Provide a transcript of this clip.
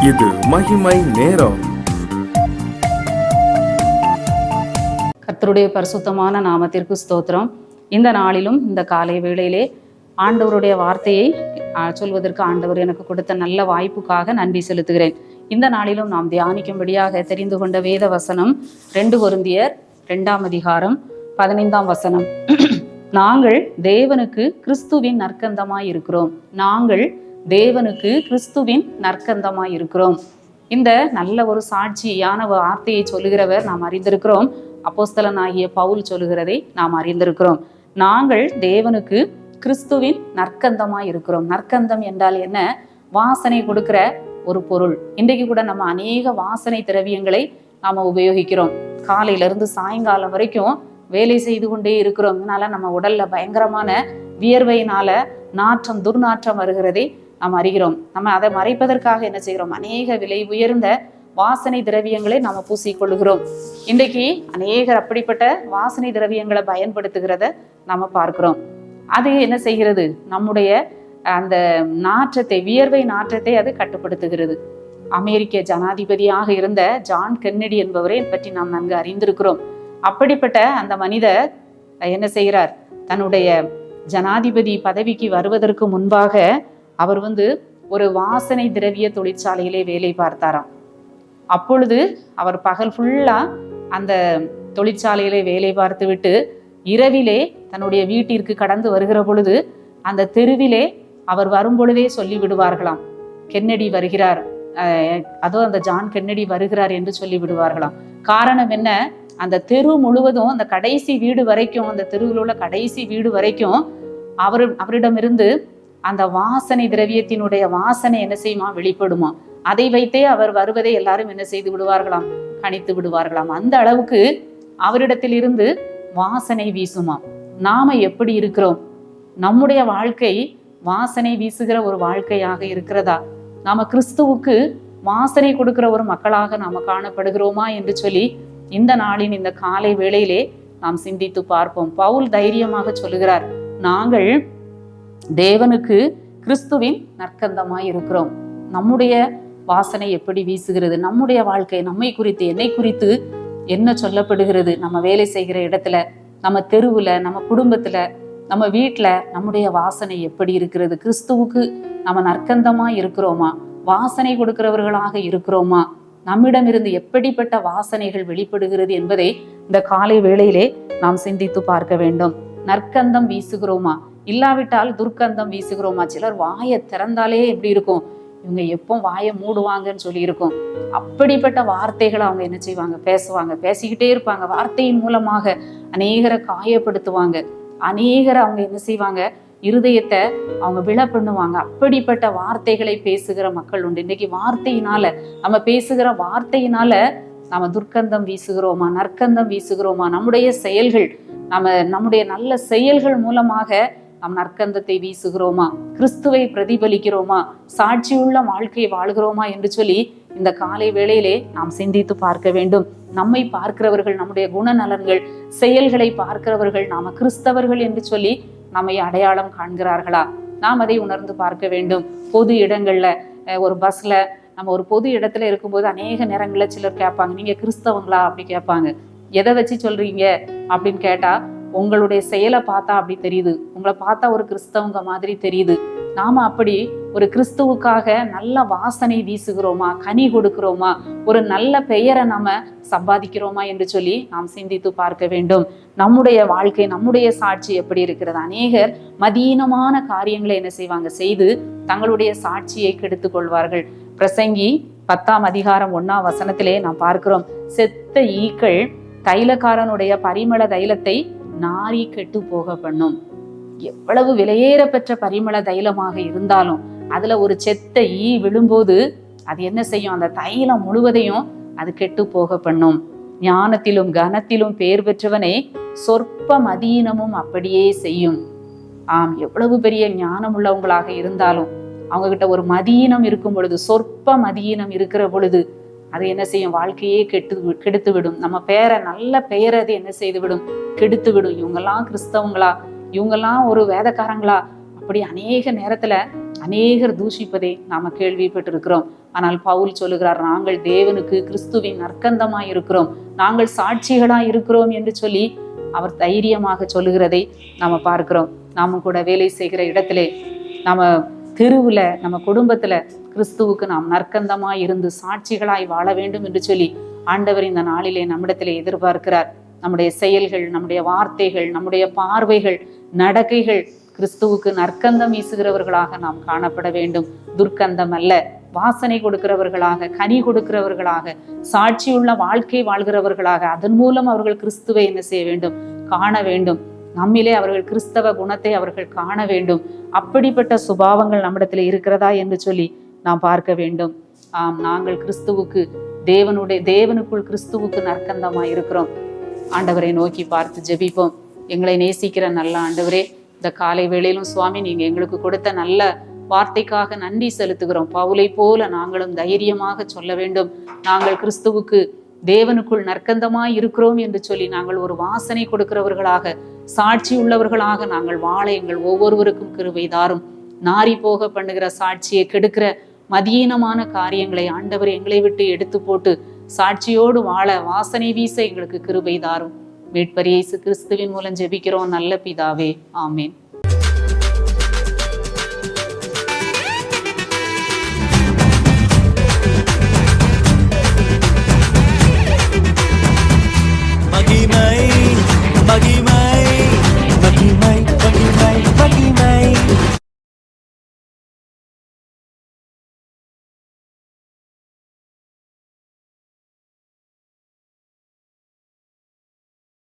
இது மகிமை நேரம். கர்த்தருடைய பரிசுத்தமான நாமத்திற்கு ஸ்தோத்திரம். இந்த நாளிலும் இந்த காலை வேளையிலே ஆண்டவருடைய வார்த்தையை சொல்வதற்கு ஆண்டவர் எனக்கு கொடுத்த நல்ல வாய்ப்புக்காக நன்றி செலுத்துகிறேன். இந்த நாளிலும் நாம் தியானிக்கும்படியாக தெரிந்து கொண்ட வேத வசனம் 2 கொரிந்தியர் 2ஆம் அதிகாரம் 15ஆம் வசனம். நாங்கள் தேவனுக்கு கிறிஸ்துவின் நற்கந்தமாய் இருக்கிறோம். நாங்கள் தேவனுக்கு கிறிஸ்துவின் நற்கந்தமாய் இருக்கிறோம். இந்த நல்ல ஒரு சாட்சியான வார்த்தையை சொல்லுகிறவர் நாம் அறிந்திருக்கிறோம். அப்போஸ்தலனாகிய பவுல் சொல்லுகிறதை நாம் அறிந்திருக்கிறோம். நாங்கள் தேவனுக்கு கிறிஸ்துவின் நற்கந்தமாய் இருக்கிறோம். நற்கந்தம் என்றால் என்ன? வாசனை கொடுக்கிற ஒரு பொருள். இன்றைக்கு கூட நம்ம அநேக வாசனை திரவியங்களை நாம உபயோகிக்கிறோம். காலையிலிருந்து சாயங்காலம் வரைக்கும் வேலை செய்து கொண்டே இருக்கிறோம். இதனால நம்ம உடல்ல பயங்கரமான வியர்வையினால நாற்றம், துர்நாற்றம் வருகிறதை நாம் அறிகிறோம். நம்ம அதை மறைப்பதற்காக என்ன செய்கிறோம்? அநேக விலை உயர்ந்த வாசனை திரவியங்களை நாம பூசிக்கொள்கிறோம். இன்றைக்கு அநேகர் அப்படிப்பட்ட வாசனை திரவியங்களை பயன்படுத்துகிறத நாம பார்க்கிறோம். அது என்ன செய்கிறது? நம்முடைய அந்த நாற்றத்தை, வியர்வை நாற்றத்தை அது கட்டுப்படுத்துகிறது. அமெரிக்க ஜனாதிபதியாக இருந்த ஜான் கென்னடி என்பவரை பற்றி நாம் நன்கு அறிந்திருக்கிறோம். அப்படிப்பட்ட அந்த மனிதர் என்ன செய்கிறார்? தன்னுடைய ஜனாதிபதி பதவிக்கு வருவதற்கு முன்பாக அவர் ஒரு வாசனை திரவிய தொழிற்சாலையிலே வேலை பார்த்தாராம். அப்பொழுது அவர் பகல் ஃபுல்லா அந்த தொழிற்சாலையிலே வேலை பார்த்து விட்டு இரவிலே தன்னுடைய வீட்டிற்கு கடந்து வருகிற பொழுது அந்த தெருவிலே அவர் வரும் பொழுதே சொல்லி விடுவார்களாம், கென்னடி வருகிறார், அந்த ஜான் கென்னடி வருகிறார் என்று சொல்லி விடுவார்களாம். காரணம் என்ன? அந்த தெரு முழுவதும், அந்த கடைசி வீடு வரைக்கும், அந்த தெருவில் உள்ள கடைசி வீடு வரைக்கும் அவரிடமிருந்து அந்த வாசனை திரவியத்தினுடைய வாசனை என்ன செய்யுமா? வெளிப்படுமா. அதை வைத்தே அவர் வருவதை எல்லாரும் என்ன செய்து விடுவார்களாம்? கணித்து விடுவார்களாம். அந்த அளவுக்கு அவரிடத்தில் இருந்து வாசனை வீசுமா. நாம எப்படி இருக்கிறோம்? நம்முடைய வாழ்க்கை வாசனை வீசுகிற ஒரு வாழ்க்கையாக இருக்கிறதா? நாம கிறிஸ்துவுக்கு வாசனை கொடுக்கிற ஒரு மக்களாக நாம காணப்படுகிறோமா என்று சொல்லி இந்த நாளின் இந்த காலை வேளையிலே நாம் சிந்தித்து பார்ப்போம். பவுல் தைரியமாக சொல்லுகிறார், நாங்கள் தேவனுக்கு கிறிஸ்துவின் நற்கந்தமாய் இருக்கிறோம். நம்முடைய வாசனை எப்படி வீசுகிறது? நம்முடைய வாழ்க்கை, நம்மை குறித்து, என்னை குறித்து என்ன சொல்லப்படுகிறது? நம்ம வேலை செய்கிற இடத்துல, நம்ம தெருவுல, நம்ம குடும்பத்துல, நம்ம வீட்டுல நம்முடைய வாசனை எப்படி இருக்கிறது? கிறிஸ்துவுக்கு நம்ம நற்கந்தமாய் இருக்கிறோமா? வாசனை கொடுக்கிறவர்களாக இருக்கிறோமா? நம்மிடமிருந்து எப்படிப்பட்ட வாசனைகள் வெளிப்படுகிறது என்பதை இந்த காலை வேளையிலே நாம் சிந்தித்து பார்க்க வேண்டும். நற்கந்தம் வீசுகிறோமா? இல்லாவிட்டால் துர்க்கந்தம் வீசுகிறோமா? சிலர் வாயை திறந்தாலே எப்படி இருக்கும்? இவங்க எப்போ வாயை மூடுவாங்கன்னு சொல்லி இருக்கும். அப்படிப்பட்ட வார்த்தைகளை அவங்க என்ன செய்வாங்க? பேசுவாங்க, பேசிக்கிட்டே இருப்பாங்க. வார்த்தையின் மூலமாக அநேகரை காயப்படுத்துவாங்க. அநேகரை அவங்க என்ன செய்வாங்க? இருதயத்தை அவங்க விழ பண்ணுவாங்க. அப்படிப்பட்ட வார்த்தைகளை பேசுகிற மக்கள் உண்டு. இன்னைக்கு வார்த்தையினால, நம்ம பேசுகிற வார்த்தையினால நம்ம துர்க்கந்தம் வீசுகிறோமா? நற்கந்தம் வீசுகிறோமா? நம்முடைய செயல்கள், நம்முடைய நல்ல செயல்கள் மூலமாக நம் நற்கந்தத்தை வீசுகிறோமா? கிறிஸ்துவை பிரதிபலிக்கிறோமா? சாட்சியுள்ள வாழ்க்கையை வாழ்கிறோமா என்று சொல்லி இந்த காலை வேளையிலே நாம் சிந்தித்து பார்க்க வேண்டும். நம்மை பார்க்கிறவர்கள், நம்முடைய குணநலன்கள், செயல்களை பார்க்கிறவர்கள் நாம கிறிஸ்தவர்கள் என்று சொல்லி நம்மை அடையாளம் காண்கிறார்களா? நாம் அதை உணர்ந்து பார்க்க வேண்டும். பொது இடங்கள்ல, ஒரு பஸ்ல, நம்ம ஒரு பொது இடத்துல இருக்கும்போது அநேக நேரங்கள்ல சிலர் கேட்பாங்க, நீங்க கிறிஸ்தவங்களா அப்படி கேட்பாங்க. எதை வச்சு சொல்றீங்க அப்படின்னு கேட்டா, உங்களுடைய செயலை பார்த்தா அப்படி தெரியுது, உங்களை பார்த்தா ஒரு கிறிஸ்தவங்க மாதிரி தெரியுது. நாம அப்படி ஒரு கிறிஸ்துவுக்காக நல்ல வாசனை வீசுகிறோமா? கனி கொடுக்கிறோமா? ஒரு நல்ல பெயரை நாம சம்பாதிக்கிறோமா என்று சொல்லி நாம் சிந்தித்து பார்க்க வேண்டும். நம்முடைய வாழ்க்கை, நம்முடைய சாட்சி எப்படி இருக்கிறது? அநேகர் மதீனமான காரியங்களை என்ன செய்வாங்க? செய்து தங்களுடைய சாட்சியை கெடுத்துக் கொள்வார்கள். பிரசங்கி 10ஆம் அதிகாரம் 1ஆம் வசனத்திலே நாம் பார்க்கிறோம், செத்த ஈக்கள் தைலக்காரனுடைய பரிமள தைலத்தை நாரி கெட்டு போக பண்ணும். எவ்வளவு விலையேற பெற்ற பரிமள தைலமாக இருந்தாலும் அதுல ஒரு செத்த ஈ விழும்போது அது என்ன செய்யும்? அந்த தைலம் முழுவதையும் அது கெட்டு போக பண்ணும். ஞானத்திலும் கனத்திலும் பேர் பெற்றவனே சொற்ப மதீனமும் அப்படியே செய்யும். ஆம், எவ்வளவு பெரிய ஞானம் உள்ளவங்களாக இருந்தாலும் அவங்க கிட்ட ஒரு மதீனம் இருக்கும் பொழுது, சொற்ப மதீனம் இருக்கிற பொழுது அது என்ன செய்யும்? வாழ்க்கையே கெடுத்து விடும். நம்ம பேரை, நல்ல பெயரை அது என்ன செய்து விடும்? கெடுத்து விடும். இவங்கெல்லாம் கிறிஸ்தவங்களா? இவங்கெல்லாம் ஒரு வேதக்காரங்களா? அப்படி அநேக நேரத்துல அநேகர் தூஷிப்பதை நாம கேள்விப்பட்டிருக்கிறோம். ஆனால் பவுல் சொல்லுகிறார், நாங்கள் தேவனுக்கு கிறிஸ்துவின் நற்கந்தமாய் இருக்கிறோம், நாங்கள் சாட்சிகளாய் இருக்கிறோம் என்று சொல்லி அவர் தைரியமாக சொல்லுகிறதை நாம பார்க்கிறோம். நாமும் கூட வேலை செய்கிற இடத்திலே, நம்ம தெருவுல, நம்ம குடும்பத்துல கிறிஸ்துவுக்கு நாம் நற்கந்தமாய் இருந்து சாட்சிகளாய் வாழ வேண்டும் என்று சொல்லி ஆண்டவர் இந்த நாளிலே நம்மிடத்திலே எதிர்பார்க்கிறார். நம்முடைய செயல்கள், நம்முடைய வார்த்தைகள், நம்முடைய பார்வைகள், நடக்கைகள் கிறிஸ்துவுக்கு நற்கந்தம் வீசுகிறவர்களாக நாம் காணப்பட வேண்டும். துர்க்கந்தம் அல்ல, வாசனை கொடுக்கிறவர்களாக, கனி கொடுக்கிறவர்களாக, சாட்சியுள்ள வாழ்க்கை வாழ்கிறவர்களாக, அதன் மூலம் அவர்கள் கிறிஸ்துவை என்ன செய்ய வேண்டும்? காண வேண்டும். நம்மிலே அவர்கள் கிறிஸ்தவ குணத்தை அவர்கள் காண வேண்டும். அப்படிப்பட்ட சுபாவங்கள் நம்மிடத்தில் இருக்கிறதா என்று சொல்லி நாம் பார்க்க வேண்டும். நாங்கள் கிறிஸ்துவுக்கு, தேவனுக்குள் கிறிஸ்துவுக்கு நற்கந்தமாய் இருக்கிறோம். ஆண்டவரை நோக்கி பார்த்து ஜெபிப்போம். எங்களை நேசிக்கிற நல்ல ஆண்டவரே, இந்த காலை வேளையிலும் சுவாமி, நீங்க எங்களுக்கு கொடுத்த நல்ல வார்த்தைக்காக நன்றி செலுத்துகிறோம். பவுலை போல நாங்களும் தைரியமாக சொல்ல வேண்டும், நாங்கள் கிறிஸ்துவுக்கு, தேவனுக்குள் நற்கந்தமாய் இருக்கிறோம் என்று சொல்லி நாங்கள் ஒரு வாசனை கொடுக்கிறவர்களாக, சாட்சி உள்ளவர்களாக நாங்கள் வாழ எங்கள் ஒவ்வொருவருக்கும் கிருபை தாரும். நாரி போக பண்ணுகிற சாட்சியை கெடுக்கிற மதியீனமான காரியங்களை ஆண்டவர் எங்களை விட்டு எடுத்து போட்டு சாட்சியோடு வாழ, வாசனை வீச எங்களுக்கு கிருபை தாரும். மீட்பர் இயேசு கிறிஸ்துவின் மூலம் ஜெபிக்கிறோம் நல்ல பிதாவே, ஆமேன். மகிமை மகிமை